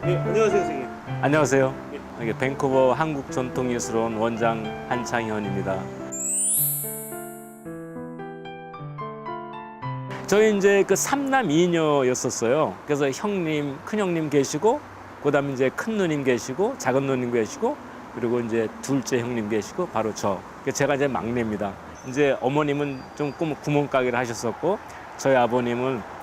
네, 안녕하세요, 선생님. 안녕하세요. 여기 밴쿠버 한국전통예술원 원장 한창현입니다. 저희 이제 그 삼남 이녀였었어요. 그래서 형님, 큰형님 계시고, 그다음에 이제 큰 누님 계시고, 작은 누님 계시고, 그리고 이제 둘째 형님 계시고, 바로 저. 제가 이제 막내입니다. 이제 어머님은 좀 구멍가게를 하셨었고, 저희 아버님은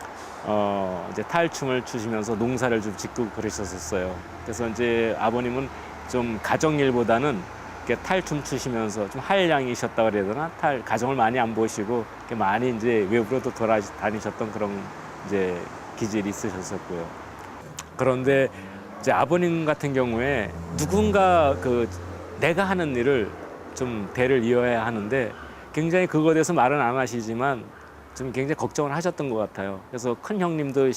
이제 탈춤을 추시면서 농사를 좀 짓고 그러셨었어요. 그래서 이제 아버님은 좀 가정일보다는 이렇게 탈춤 추시면서 좀 한량이셨다 그래야 되나? 가정을 많이 안 보시고 이렇게 많이 이제 외부로도 돌아다니셨던 그런 이제 기질이 있으셨었고요. 그런데 이제 아버님 같은 경우에 누군가 내가 하는 일을 좀 대를 이어야 하는데 굉장히 그거에 대해서 말은 안 하시지만 좀 굉장히 걱정을 하셨던 것 같아요. 그래서 큰 형님도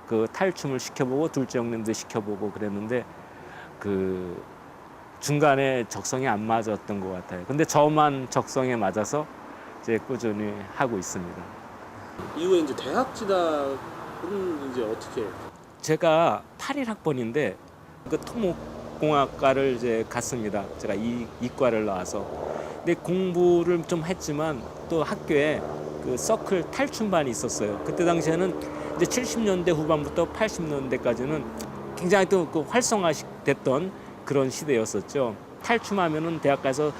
그 탈춤을 시켜보고 둘째 형님도 시켜보고 그랬는데 그 중간에 적성이 안 맞았던 것 같아요. 근데 저만 적성에 맞아서 이제 꾸준히 하고 있습니다. 이후에 이제 대학 진학은 이제 어떻게? 제가 81학번인데 그 토목공학과를 이제 갔습니다. 제가 이과를 나와서. 근데 공부를 좀 했지만 또 학교에 그 서클 탈춤반이 있었어요. 그때 당시에는 이제 70년대 후반부터 80년대까지는 굉장히 또 그 활성화됐던 그런 시대였었죠. 탈춤하면은 대학 가서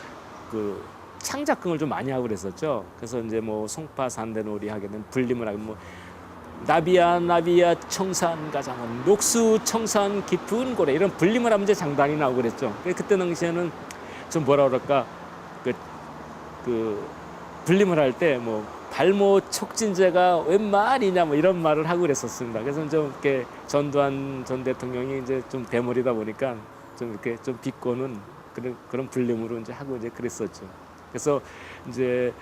그 창작극을 좀 많이 하고 그랬었죠. 그래서 이제 뭐 송파 산대놀이 하게 되면 불림을 하고 뭐 나비야 나비야 청산 가장은 녹수 청산 깊은 고래 이런 불림을 하면 이제 장단이 나오고 그랬죠. 그때 당시에는 좀 뭐라 그럴까 그 불림을 할 때 뭐 발모 촉진제가 웬 말이냐 뭐 이런 말을 하고 그랬었습니다. 그래서 좀 이렇게 전두환 전 대통령이 이제 좀 대물이다 보니까 좀 이렇게 좀 비꼬는 그런 불림으로 이제 하고 이제 그랬었죠. 그래서 이제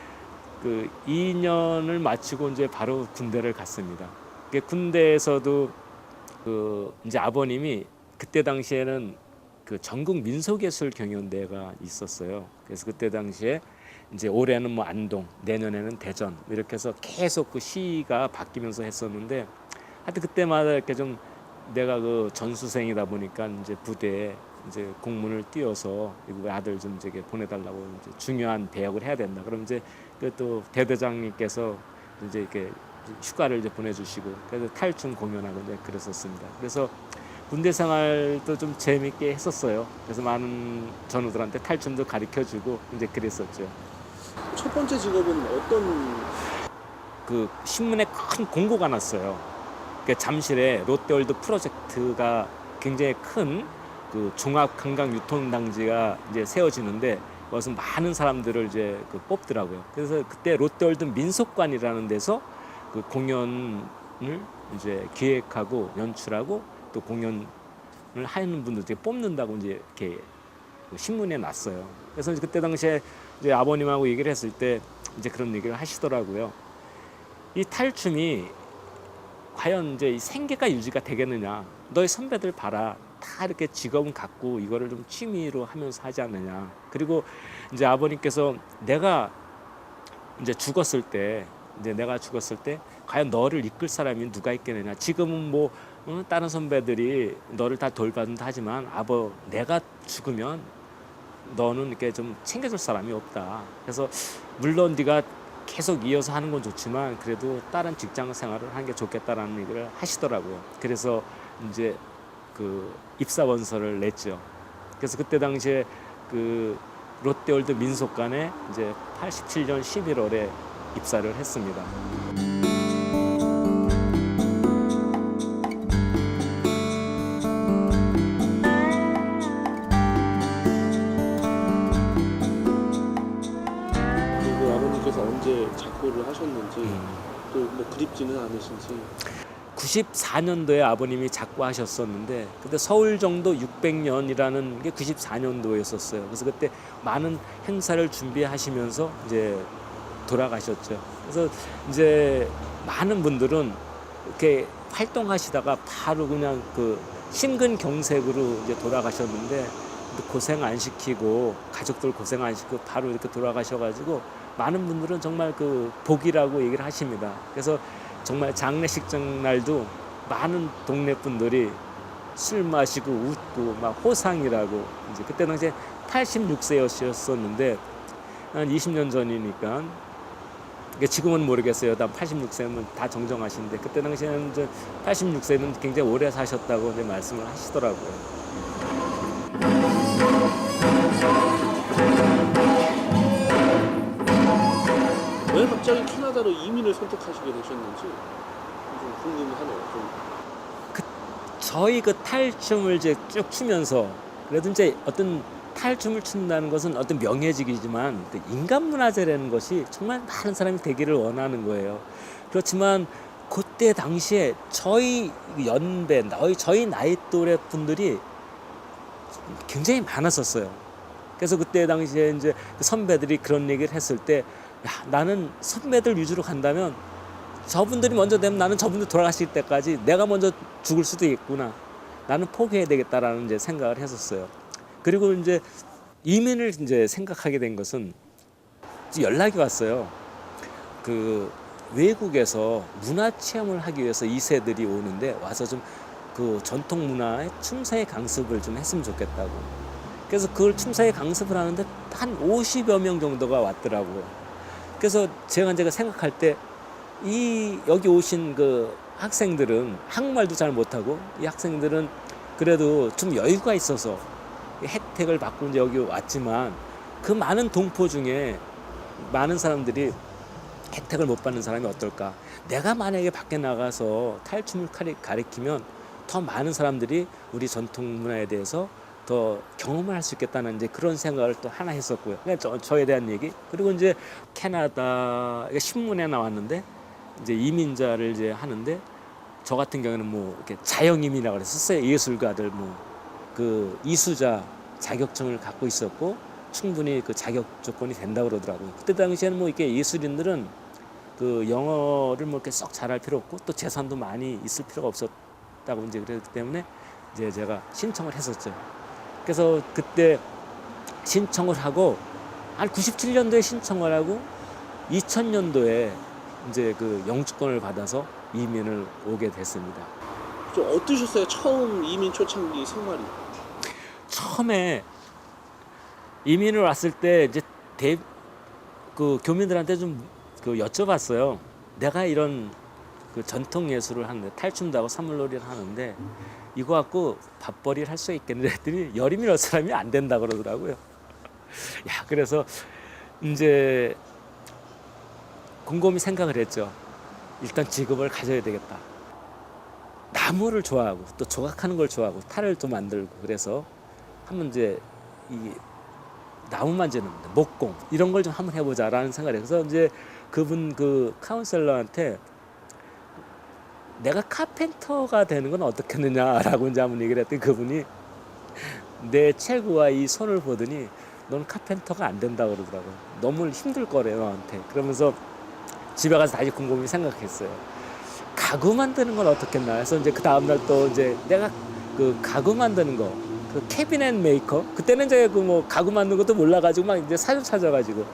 그 2년을 마치고 이제 바로 군대를 갔습니다. 군대에서도 그 이제 아버님이 그때 당시에는 그 전국 민속예술 경연대회가 있었어요. 그래서 그때 당시에 이제 올해는 뭐 안동, 내년에는 대전 이렇게 해서 계속 그 시가 바뀌면서 했었는데 하여튼 그때마다 이렇게 좀 내가 그 전수생이다 보니까 이제 부대에 이제 공문을 띄워서 이거 아들 좀 이제 보내달라고 이제 중요한 배역을 해야 된다. 그럼 이제 그 또 대대장님께서 이제 이렇게 휴가를 이제 보내주시고 그래서 탈춤 공연하고 이제 그랬었습니다. 그래서 군대 생활도 좀 재밌게 했었어요. 그래서 많은 전우들한테 탈춤도 가르쳐주고 이제 그랬었죠. 첫 번째 직업은 어떤? 그 신문에 큰 공고가 났어요. 잠실에 롯데월드 프로젝트가 굉장히 큰 그 종합 관광 유통단지가 이제 세워지는데 거기서 많은 사람들을 이제 뽑더라고요. 그래서 그때 롯데월드 민속관이라는 데서 그 공연을 이제 기획하고 연출하고 또 공연을 하는 분들 이제 뽑는다고 이제 이렇게 신문에 났어요. 그래서 그때 당시에 이제 아버님하고 얘기를 했을 때 이제 그런 얘기를 하시더라고요. 이 탈춤이 과연 이제 이 생계가 유지가 되겠느냐? 너희 선배들 봐라. 다 이렇게 직업은 갖고 이거를 좀 취미로 하면서 하지 않느냐. 그리고 이제 아버님께서 내가 이제 죽었을 때 과연 너를 이끌 사람이 누가 있겠느냐. 지금은 뭐 다른 선배들이 너를 다 돌봐준다 하지만 내가 죽으면 너는 이렇게 좀 챙겨줄 사람이 없다. 그래서 물론 네가 계속 이어서 하는 건 좋지만 그래도 다른 직장 생활을 하는 게 좋겠다라는 얘기를 하시더라고요. 그래서 이제 그 입사 원서를 냈죠. 그래서 그때 당시에 그 롯데월드 민속관에 이제 87년 11월에 입사를 했습니다. 그리고 아버님께서 언제 작고를 하셨는지 또 뭐 그립지는 않으신지. 94년도에 아버님이 작고하셨었는데 그때 서울정도 600년이라는 게 94년도였었어요. 그래서 그때 많은 행사를 준비하시면서 이제 돌아가셨죠. 그래서 이제 많은 분들은 이렇게 활동하시다가 바로 그냥 그 심근경색으로 이제 돌아가셨는데 고생 안 시키고 가족들 고생 안 시키고 바로 이렇게 돌아가셔가지고 많은 분들은 정말 그 복이라고 얘기를 하십니다. 그래서 정말 장례식장 날도 많은 동네 분들이 술 마시고 웃고 막 호상이라고. 이제 그때 당시에 86세였었는데 한 20년 전이니까. 지금은 모르겠어요. 다 86세면 다 정정하시는데 그때 당시에는 86세는 굉장히 오래 사셨다고 이제 말씀을 하시더라고요. 왜 갑자기 캐나다로 이민을 선택하시게 되셨는지 좀 궁금하네요. 저희 그 탈춤을 이제 쭉 추면서 그래도 이제 어떤 탈춤을 춘다는 것은 어떤 명예직이지만 인간문화재라는 것이 정말 많은 사람이 되기를 원하는 거예요. 그렇지만 그때 당시에 저희 연배, 저희 나이 또래 분들이 굉장히 많았었어요. 그래서 그때 당시에 이제 선배들이 그런 얘기를 했을 때, 야, 나는 선배들 위주로 간다면 저분들이 먼저 되면 나는 저분들 돌아가실 때까지 내가 먼저 죽을 수도 있구나. 나는 포기해야 되겠다라는 이제 생각을 했었어요. 그리고 이제 이민을 이제 생각하게 된 것은 연락이 왔어요. 그 외국에서 문화 체험을 하기 위해서 2세들이 오는데 와서 좀 그 전통 문화의 춤사위 강습을 좀 했으면 좋겠다고. 그래서 그걸 춤사위 강습을 하는데 한 50여 명 정도가 왔더라고요. 그래서 제가 생각할 때 여기 오신 그 학생들은 한국말도 잘 못하고 이 학생들은 그래도 좀 여유가 있어서 혜택을 받고 이제 여기 왔지만 그 많은 동포 중에 많은 사람들이 혜택을 못 받는 사람이 어떨까? 내가 만약에 밖에 나가서 탈춤을 가리키면 더 많은 사람들이 우리 전통 문화에 대해서 더 경험을 할 수 있겠다는 이제 그런 생각을 또 하나 했었고요. 그러니까 저에 대한 얘기. 그리고 이제 캐나다 신문에 나왔는데 이제 이민자를 이제 하는데 저 같은 경우는 뭐 이렇게 자영 이민이라고 그랬었어요. 예술가들 뭐 그 이수자 자격증을 갖고 있었고 충분히 그 자격 조건이 된다고 그러더라고요. 그때 당시에는 뭐 이렇게 예술인들은 그 영어를 뭐 이렇게 썩 잘할 필요 없고 또 재산도 많이 있을 필요가 없었다고 이제 그랬기 때문에 이제 제가 신청을 했었죠. 그래서 그때 신청을 하고 한 97년도에 신청을 하고 2000년도에 이제 그 영주권을 받아서 이민을 오게 됐습니다. 좀 어떠셨어요? 처음 이민 초창기 생활이? 처음에 이민을 왔을 때 이제 그 교민들한테 좀 그 여쭤봤어요. 내가 이런 그 전통 예술을 하는데 탈춤도 하고 사물놀이를 하는데 이거 갖고 밥벌이를 할 수 있겠는데 했더니 열이 몇 사람이 안 된다 그러더라고요. 야, 그래서 이제 곰곰이 생각을 했죠. 일단 직업을 가져야 되겠다. 나무를 좋아하고 또 조각하는 걸 좋아하고 탈을 또 만들고 그래서 한번 이제 이 나무 만지는 목공 이런 걸 좀 한번 해보자라는 생각을 해서 이제 그분 그 카운셀러한테 내가 카펜터가 되는 건 어떻겠느냐라고 이제 한번 얘기를 했더니 그분이 내 체구와 이 손을 보더니 넌 카펜터가 안 된다 그러더라고요. 너무 힘들 거래요 너한테. 그러면서 집에 가서 다시 곰곰이 생각했어요. 가구 만드는 건 어떻겠나 해서 이제 그 다음날 또 이제 내가 그 가구 만드는 거 그 캐비넷 메이커 그때는 이제 그 뭐 가구 만드는 것도 몰라가지고 막 이제 사전 찾아가지고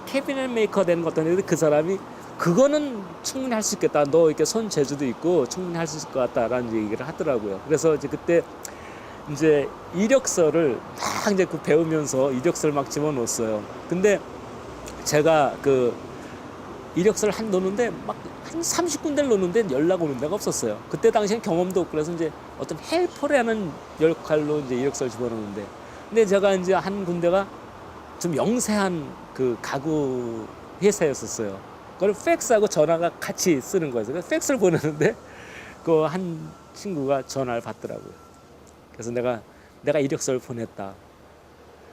캐비넷 메이커 되는 것도 했는데 그 사람이 그거는 충분히 할 수 있겠다. 너 이렇게 손 재주도 있고 충분히 할 수 있을 것 같다라는 얘기를 하더라고요. 그래서 이제 그때 이제 이력서를 막 이제 그 배우면서 이력서를 막 집어넣었어요. 근데 제가 그 이력서를 놓는데 막 한 30군데를 놓는데 연락 오는 데가 없었어요. 그때 당시엔 경험도 없고 그래서 이제 어떤 헬퍼라는 역할로 이제 이력서를 집어넣는데 근데 제가 이제 한 군데가 좀 영세한 그 가구 회사였었어요. 그걸 팩스하고 전화가 같이 쓰는 거예요. 그래서 팩스를 보내는데 그 한 친구가 전화를 받더라고요. 그래서 내가 이력서를 보냈다.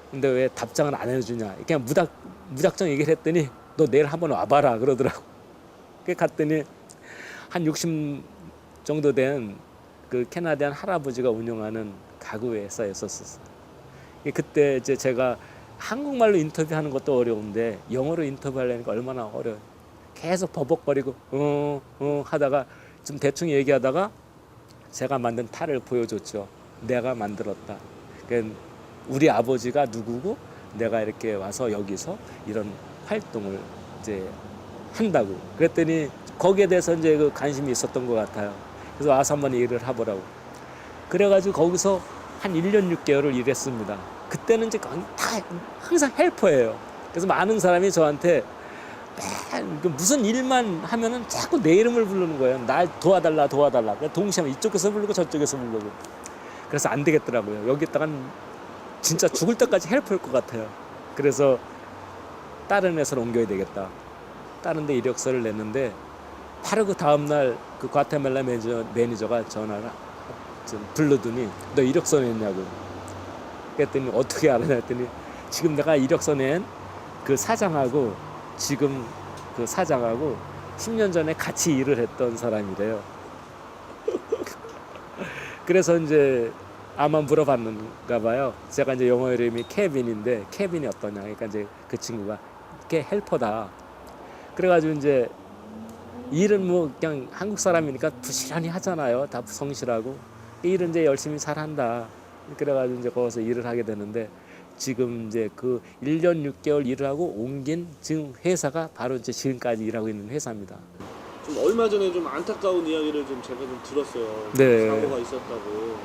근데 왜 답장을 안 해주냐? 그냥 무작정 얘기를 했더니 너 내일 한번 와봐라 그러더라고. 그 갔더니 한 60 정도 된 그 캐나다한 할아버지가 운영하는 가구 회사였었어요. 그때 이제 제가 한국말로 인터뷰하는 것도 어려운데 영어로 인터뷰하려니까 얼마나 어려워요. 계속 버벅거리고 하다가 좀 대충 얘기하다가 제가 만든 탈을 보여줬죠. 내가 만들었다. 그러니까 우리 아버지가 누구고 내가 이렇게 와서 여기서 이런 활동을 이제 한다고. 그랬더니 거기에 대해서 이제 그 관심이 있었던 것 같아요. 그래서 와서 한번 일을 해보라고. 그래가지고 거기서 한 1년 6개월을 일했습니다. 그때는 이제 다 항상 헬퍼예요. 그래서 많은 사람이 저한테 무슨 일만 하면은 자꾸 내 이름을 부르는 거예요. 날 도와달라. 동시에 이쪽에서 부르고 저쪽에서 부르고. 그래서 안 되겠더라고요. 여기다간 진짜 죽을 때까지 헬퍼일 것 같아요. 그래서 다른 회사로 옮겨야 되겠다. 다른 데 이력서를 냈는데 바로 그 다음날 그 과테말라 매니저가 전화를 좀 불러더니 너 이력서 냈냐고. 그랬더니 어떻게 알아냐 했더니 지금 내가 이력서 낸 그 사장하고 지금 그 사장하고 10년 전에 같이 일을 했던 사람이래요. 그래서 이제 아마 물어봤는가 봐요. 제가 이제 영어 이름이 케빈인데 케빈이 어떠냐. 그러니까 이제 그 친구가 걔 헬퍼다. 그래가지고 이제 일은 뭐 그냥 한국 사람이니까 부지런히 하잖아요. 다 성실하고 일은 이제 열심히 잘한다. 그래가지고 이제 거기서 일을 하게 되는데 지금 이제 그 1년 6개월 일을 하고 옮긴 지금 회사가 바로 이제 지금까지 일하고 있는 회사입니다. 좀 얼마 전에 좀 안타까운 이야기를 좀 제가 좀 들었어요. 네. 사고가 있었다고.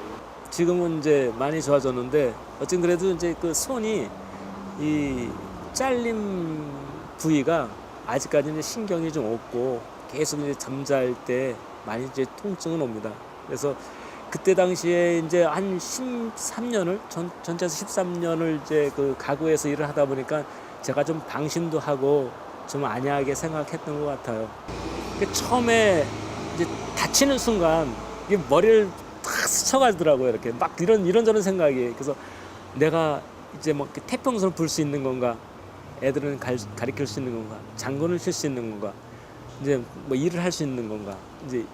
지금은 이제 많이 좋아졌는데 어쨌든 그래도 이제 그 손이 이 잘림 부위가 아직까지 이제 신경이 좀 없고 계속 이제 잠잘 때 많이 이제 통증은 옵니다. 그래서 그때 당시에 이제 한 13년을 전체에서 13년을 이제 그 가구에서 일을 하다 보니까 제가 좀 방심도 하고 좀 안이하게 생각했던 것 같아요. 처음에 이제 다치는 순간 이게 머리를 탁 스쳐가더라고요. 이렇게 막 이런저런 생각이. 그래서 내가 이제 뭐 태평선을 불 수 있는 건가? 애들은 가르칠 수 있는 건가? 장군을 칠 수 있는 건가? 이제 뭐 일을 할 수 있는 건가? 이제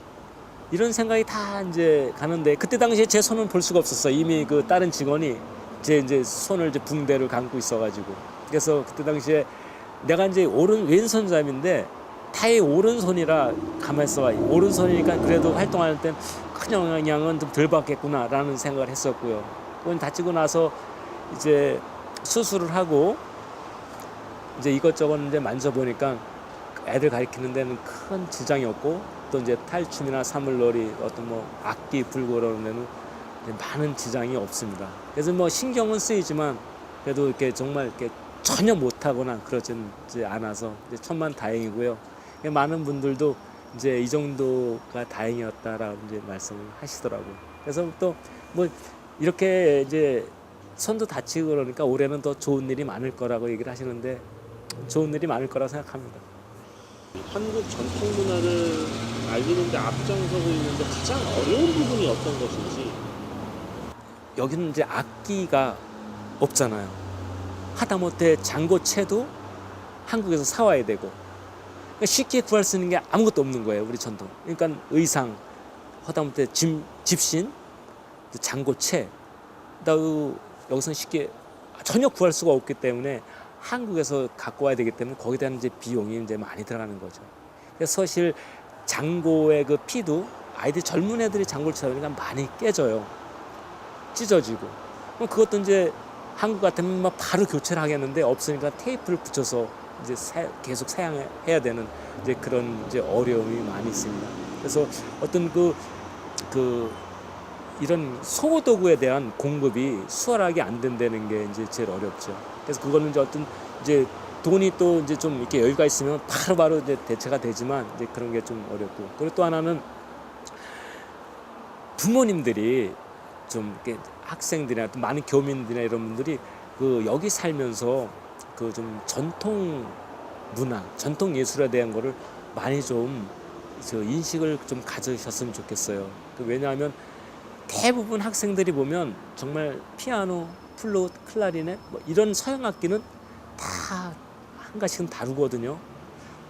이런 생각이 다 이제 가는데 그때 당시에 제 손은 볼 수가 없었어. 이미 그 다른 직원이 제 이제 손을 이제 붕대를 감고 있어가지고. 그래서 그때 당시에 내가 이제 왼손잡이인데 타의 오른손이라 가만히 있어. 오른손이니까 그래도 활동할 땐 큰 영향은 좀 덜 받겠구나라는 생각을 했었고요. 그건 다치고 나서 이제 수술을 하고 이제 이것저것 이제 만져보니까 애들 가르치는 데는 큰 지장이 없고 또 이제 탈춤이나 사물놀이 어떤 뭐 악기 불고 그러는 데는 많은 지장이 없습니다. 그래서 뭐 신경은 쓰이지만 그래도 이렇게 정말 이렇게 전혀 못하거나 그러진 않아서 이제 천만 다행이고요. 많은 분들도 이제 이 정도가 다행이었다라고 이제 말씀을 하시더라고요. 그래서 또 뭐 이렇게 이제 손도 다치고 그러니까 올해는 더 좋은 일이 많을 거라고 얘기를 하시는데 좋은 일이 많을 거라고 생각합니다. 한국 전통 문화를 알리는데 앞장서고 있는데 가장 어려운 부분이 어떤 것인지. 여기는 이제 악기가 없잖아요. 하다못해 장고채도 한국에서 사와야 되고 그러니까 쉽게 구할 수 있는 게 아무것도 없는 거예요. 우리 전통. 그러니까 의상, 하다못해 집신, 장고채 여기서는 쉽게 전혀 구할 수가 없기 때문에 한국에서 갖고 와야 되기 때문에 거기에 대한 이제 비용이 이제 많이 들어가는 거죠. 그래서 사실 장고의 그 피도 아이들 젊은 애들이 장고를 치다 보니까 많이 깨져요. 찢어지고. 그럼 그것도 이제 한국 같으면 막 바로 교체를 하겠는데 없으니까 테이프를 붙여서 이제 계속 사용해야 되는 이제 그런 이제 어려움이 많이 있습니다. 그래서 어떤 이런 소도구에 대한 공급이 수월하게 안 된다는 게 이제 제일 어렵죠. 그래서 그거는 이제 어떤 이제 돈이 또 이제 좀 이렇게 여유가 있으면 바로 이제 대체가 되지만 이제 그런 게 좀 어렵고 그리고 또 하나는 부모님들이 좀 이렇게 학생들이나 또 많은 교민들이나 이런 분들이 그 여기 살면서 그 좀 전통 문화, 전통 예술에 대한 거를 많이 좀 인식을 좀 가지셨으면 좋겠어요. 왜냐하면 대부분 학생들이 보면 정말 피아노, 플룻, 클라리넷 뭐 이런 서양 악기는 다 한 가지씩은 다루거든요.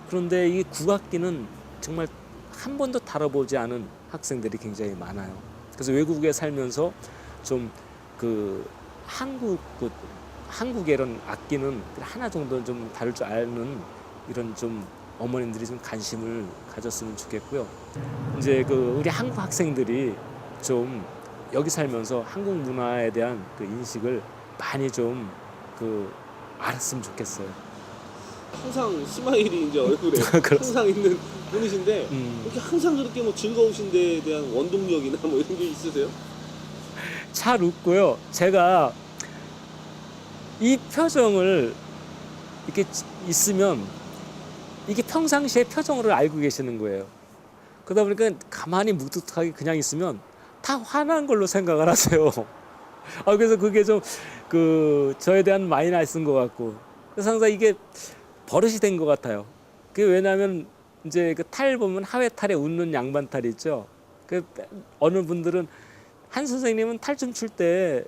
그런데 이 국악기는 정말 한 번도 다뤄보지 않은 학생들이 굉장히 많아요. 그래서 외국에 살면서 좀 한국의 이런 악기는 하나 정도는 좀 다룰 줄 아는 이런 좀 어머님들이 좀 관심을 가졌으면 좋겠고요. 이제 우리 한국 학생들이 좀 여기 살면서 한국 문화에 대한 그 인식을 많이 좀 알았으면 좋겠어요. 항상 스마일이 이제 얼굴에 항상 있는 분이신데 이렇게 항상 그렇게 뭐 즐거우신 데에 대한 원동력이나 뭐 이런 게 있으세요? 잘 웃고요. 제가 이 표정을 이렇게 있으면 이게 평상시의 표정으로 알고 계시는 거예요. 그러다 보니까 가만히 묵뚝하게 그냥 있으면 다 화난 걸로 생각을 하세요. 그래서 그게 좀 저에 대한 마이너스인 것 같고, 그래서 항상 이게 버릇이 된 것 같아요. 그게 왜냐하면 이제 그 탈 보면 하회 탈에 웃는 양반 탈 있죠. 그 어느 분들은 한 선생님은 탈 좀 출 때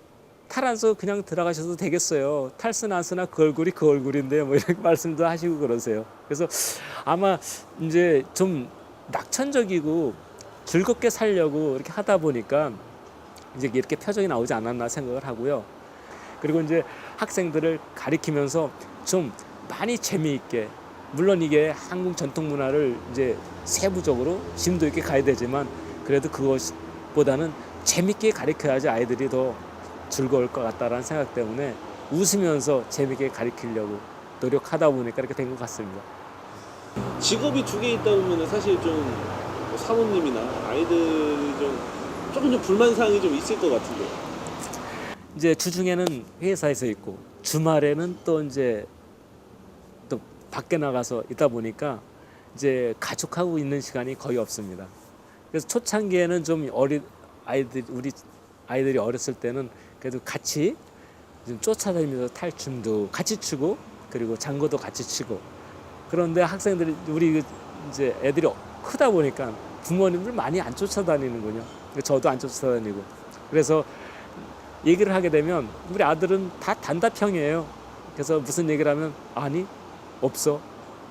탈 안 써 그냥 들어가셔도 되겠어요. 탈 쓰나 안 쓰나 그 얼굴이 그 얼굴인데 뭐 이렇게 말씀도 하시고 그러세요. 그래서 아마 이제 좀 낙천적이고 즐겁게 살려고 이렇게 하다 보니까 이제 이렇게 표정이 나오지 않았나 생각을 하고요. 그리고 이제 학생들을 가리키면서 좀 많이 재미있게, 물론 이게 한국 전통 문화를 이제 세부적으로 심도 있게 가야 되지만 그래도 그것보다는 재밌게 가르쳐야지 아이들이 더 즐거울 것 같다라는 생각 때문에 웃으면서 재밌게 가르치려고 노력하다 보니까 이렇게 된 것 같습니다. 직업이 두 개 있다 보면 사실 좀 뭐 사모님이나 아이들이 조금 좀 불만 사항이 좀 있을 것 같은데. 이제 주중에는 회사에서 있고 주말에는 또 이제 또 밖에 나가서 있다 보니까 이제 가족하고 있는 시간이 거의 없습니다. 그래서 초창기에는 좀 우리 아이들이 어렸을 때는 그래도 같이 좀 쫓아다니면서 탈춤도 같이 추고 그리고 장구도 같이 치고, 그런데 학생들이 우리 이제 애들이 크다 보니까 부모님들 많이 안 쫓아다니는군요. 저도 안 쫓아다니고. 그래서 얘기를 하게 되면 우리 아들은 다 단답형이에요. 그래서 무슨 얘기를 하면 아니 없어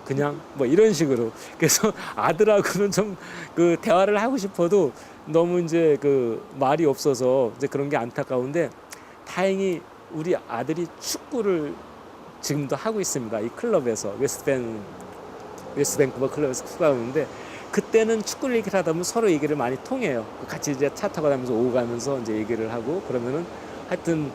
그냥 뭐 이런 식으로. 그래서 아들하고는 좀 그 대화를 하고 싶어도 너무 이제 그 말이 없어서 이제 그런 게 안타까운데, 다행히 우리 아들이 축구를 지금도 하고 있습니다. 이 클럽에서 웨스트밴쿠버 클럽에서 축구하고 있는데, 그때는 축구를 얘기를 하다 보면 서로 얘기를 많이 통해요. 같이 이제 차 타고 다니면서 오고 가면서 이제 얘기를 하고 그러면은 하여튼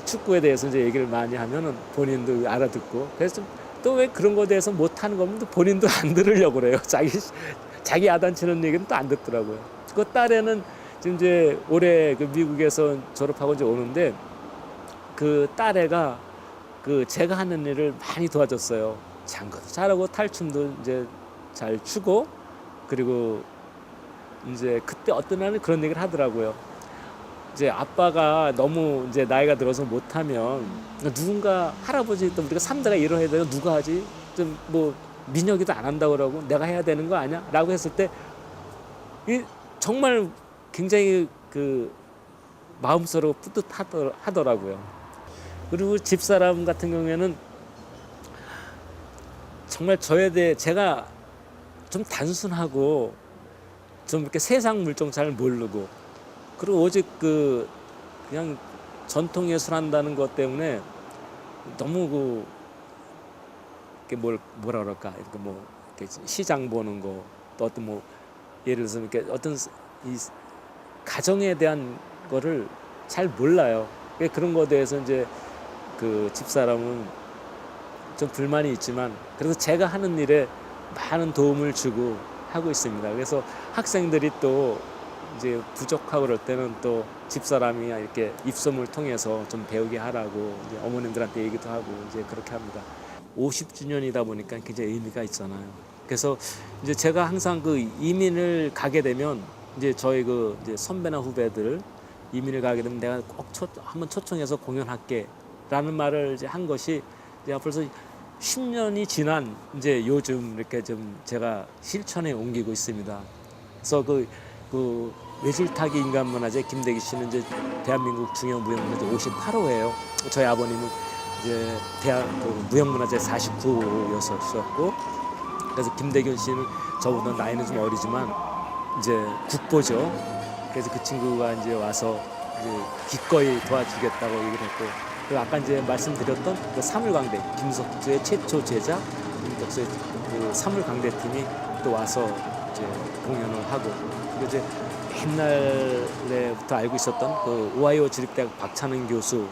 축구에 대해서 이제 얘기를 많이 하면은 본인도 알아듣고, 그래서 또 왜 그런 거에 대해서 못하는 거면 또 본인도 안 들으려고 그래요. 자기 야단치는 얘기는 또 안 듣더라고요. 그 딸애는 지금 이제 올해 그 미국에서 졸업하고 이제 오는데, 그 딸애가 그 제가 하는 일을 많이 도와줬어요. 장구도 잘하고 탈춤도 이제 잘 추고, 그리고 이제 그때 어떤 날은 그런 얘기를 하더라고요. 이제 아빠가 너무 이제 나이가 들어서 못하면 누군가 할아버지 또 우리가 3대가 일을 해야 되면 누가 하지? 좀 뭐 민혁이도 안 한다고 그러고 내가 해야 되는 거 아니야? 라고 했을 때 정말 굉장히 그 마음속으로 뿌듯하더라고요. 그리고 집사람 같은 경우에는 정말 저에 대해 제가 좀 단순하고 좀 이렇게 세상 물정 잘 모르고, 그리고 오직 그냥 전통 예술 한다는 것 때문에 너무 이렇게 뭐라 그럴까, 이렇게 뭐 이렇게 시장 보는 거, 또 어떤 뭐 예를 들어서 이렇게 어떤 이 가정에 대한 거를 잘 몰라요. 그런 거에 대해서 이제 그 집사람은 좀 불만이 있지만 그래서 제가 하는 일에 많은 도움을 주고 하고 있습니다. 그래서 학생들이 또 이제 부족하고 그럴 때는 또 집사람이 이렇게 입소문을 통해서 좀 배우게 하라고 이제 어머님들한테 얘기도 하고 이제 그렇게 합니다. 50주년이다 보니까 굉장히 의미가 있잖아요. 그래서 이제 제가 항상 그 이민을 가게 되면 이제 저희 그 이제 선배나 후배들 이민을 가게 되면 내가 꼭 한번 초청해서 공연할게라는 말을 이제 한 것이 이제 벌써 10년이 지난 이제 요즘 이렇게 좀 제가 실천에 옮기고 있습니다. 그래서 그 외줄타기 인간문화재 김대기 씨는 이제 대한민국 중요무형문화재 58호예요. 저희 아버님은 이제 무형문화재 49호였었고, 그래서 김대균 씨는 저보다 나이는 좀 어리지만 이제 국보죠. 그래서 그 친구가 이제 와서 이제 기꺼이 도와주겠다고 얘기를 했고, 그 아까 이제 말씀드렸던 그 사물광대 김석주의 최초 제자 김덕수의 그 사물광대팀이 또 와서 이제 공연을 하고, 그리고 이제 옛날에부터 알고 있었던 그 오하이오 주립대학 박찬은 교수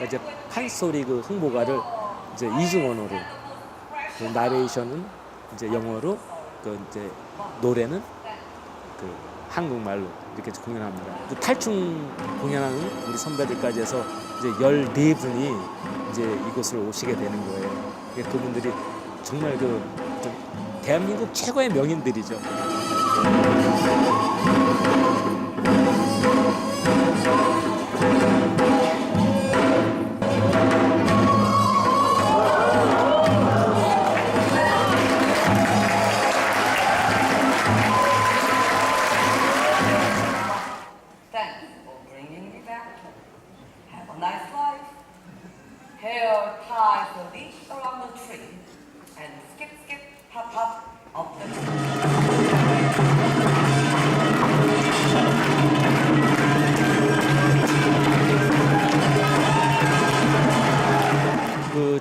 이제 판소리 그 홍보가를 이제 이중언어로, 그 나레이션은 이제 영어로, 그 이제 노래는 그 한국말로 이렇게 공연합니다. 또 탈춤 공연하는 우리 선배들까지 해서 이제 14분이 이제 이곳을 오시게 되는 거예요. 그분들이 정말 좀 대한민국 최고의 명인들이죠. Thanks for bringing me back. Have a nice life. Hair ties the leash around the tree and skip, skip, hop, hop up the tree.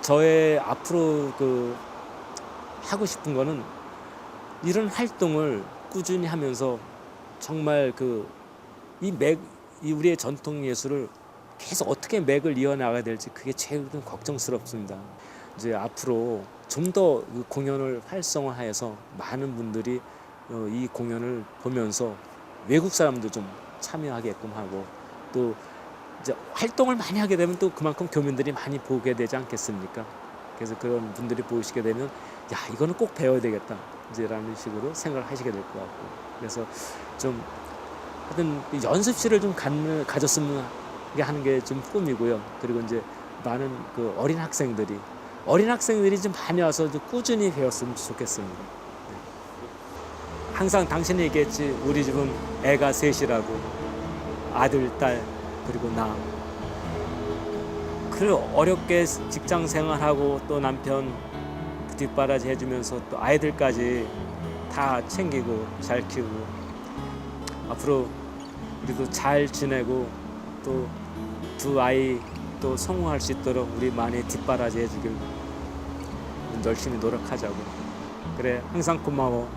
저의 앞으로 하고 싶은 거는 이런 활동을 꾸준히 하면서 정말 이 우리의 전통 예술을 계속 어떻게 맥을 이어나가야 될지 그게 제일 걱정스럽습니다. 이제 앞으로 좀 더 공연을 활성화해서 많은 분들이 이 공연을 보면서 외국 사람도 좀 참여하게끔 하고 또 이제 활동을 많이 하게 되면 또 그만큼 교민들이 많이 보게 되지 않겠습니까? 그래서 그런 분들이 보시게 되면 야 이거는 꼭 배워야 되겠다 이제라는 식으로 생각을 하시게 될 것 같고 그래서 좀 하여튼 연습실을 좀 가졌으면 하는 게 좀 꿈이고요. 그리고 이제 많은 어린 학생들이 좀 많이 와서 좀 꾸준히 배웠으면 좋겠습니다. 네. 항상 당신이 얘기했지 우리 집은 애가 셋이라고 아들, 딸 그리고 나. 그 어렵게 직장 생활하고 또 남편 뒷바라지 해주면서 또 아이들까지 다 챙기고 잘 키우고 앞으로 우리도 잘 지내고 또 두 아이 또 성공할 수 있도록 우리 많이 뒷바라지 해주길 열심히 노력하자고. 그래 항상 고마워.